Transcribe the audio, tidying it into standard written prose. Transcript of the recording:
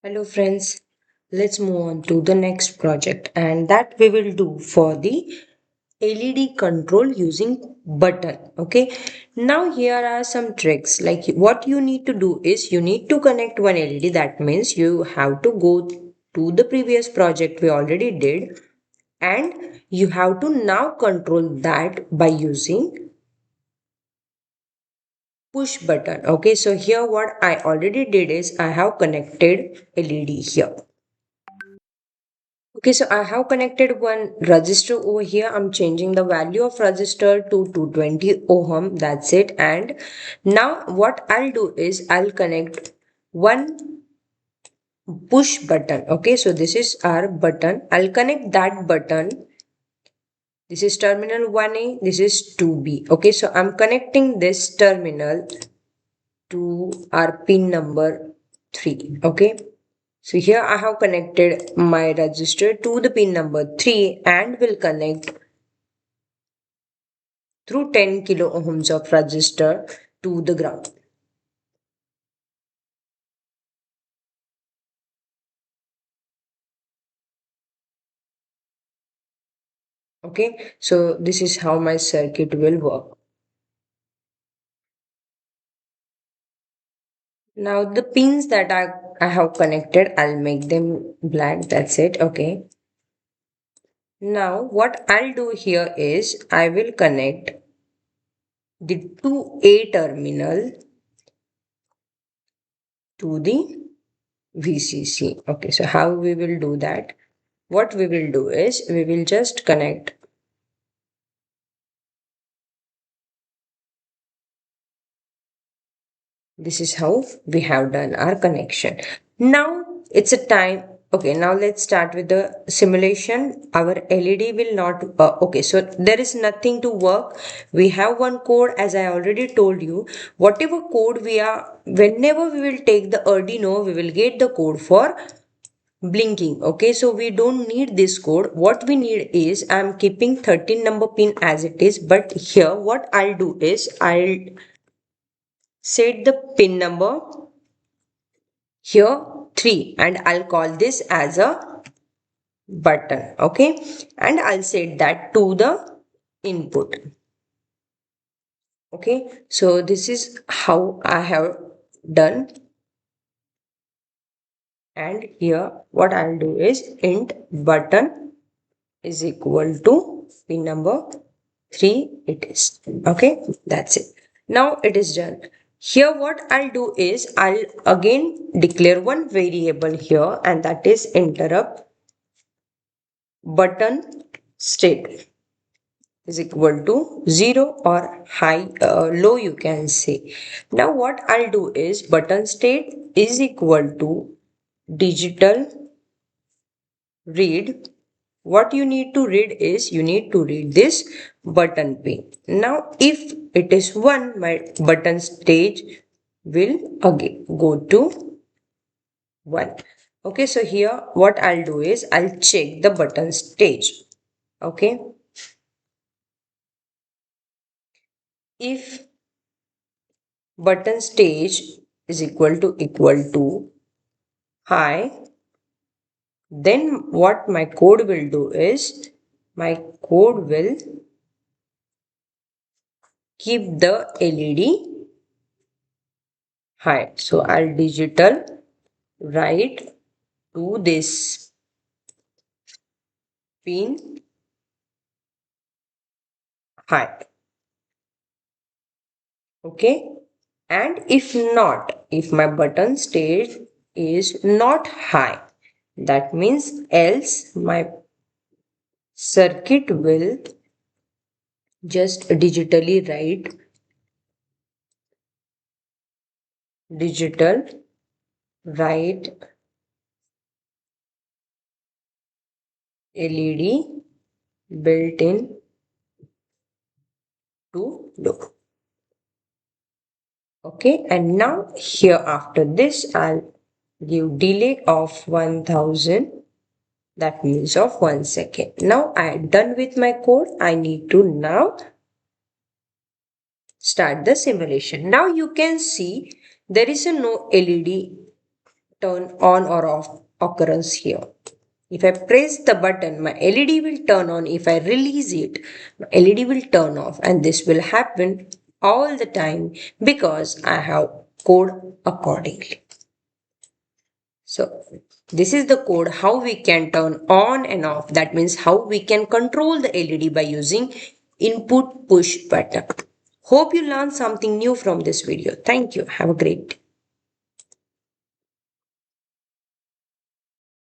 Hello friends, let's move on to the next project and that we will do for the LED control using button. Okay, now here are some tricks. Like what you need to do is you need to connect one LED. That means you have to go to the previous project we already did and you have to now control that by using push button. Okay, so here what I already did is I have connected LED here. Okay, so I have connected one resistor over here. I'm changing the value of resistor to 220 ohm. That's it. And now what I'll do is I'll connect one push button. Okay, so this is our button. I'll connect that button. This is terminal 1A. This is 2B. Okay, so I'm connecting this terminal to our pin number 3. Okay. So here I have connected my resistor to the pin number 3 and will connect through 10 kilo ohms of resistor to the ground. Okay, so this is how my circuit will work. Now the pins that I have connected, I'll make them black. That's it. Okay. Now what I'll do here is I will connect the 2A terminal to the VCC. Okay, so how we will do that? What we will do is we will just connect. This is how we have done our connection. Now it's a time. Okay, now let's start with the simulation. Our LED will not. Okay, so there is nothing to work. We have one code, as I already told you. Whatever code we are, whenever we will take the Arduino, we will get the code for blinking. Okay, so we don't need this code. What we need is I'm keeping 13 number pin as it is, but here what I'll do is I'll set the pin number here 3 and I'll call this as a button. Okay, and I'll set that to the input. Okay, so this is how I have done, and here what I'll do is int button is equal to pin number 3 it is. Okay, that's it. Now it is done. Here what I'll do is I'll again declare one variable here, and that is interrupt button state is equal to 0 or high low, you can say. Now what I'll do is button state is equal to digital read. What you need to read is you need to read this button pin. Now if it is 1, my button stage will again go to 1. Okay, so here what I'll do is I'll check the button stage. Okay, if button stage is equal to high, then what my code will do is my code will keep the LED high. So I'll digital write to this pin high. Okay, and if not, if my button stage is not high, that means else my circuit will just digitally write digital write LED built in to low. Okay, and now here after this I'll give delay of 1000, that means of 1 second. Now I am done with my code. I need to now start the simulation. Now you can see there is a no LED turn on or off occurrence here. If I press the button, my LED will turn on. If I release it, my LED will turn off. And this will happen all the time because I have code accordingly. So this is the code how we can turn on and off. That means how we can control the LED by using input push button. Hope you learned something new from this video. Thank you. Have a great day.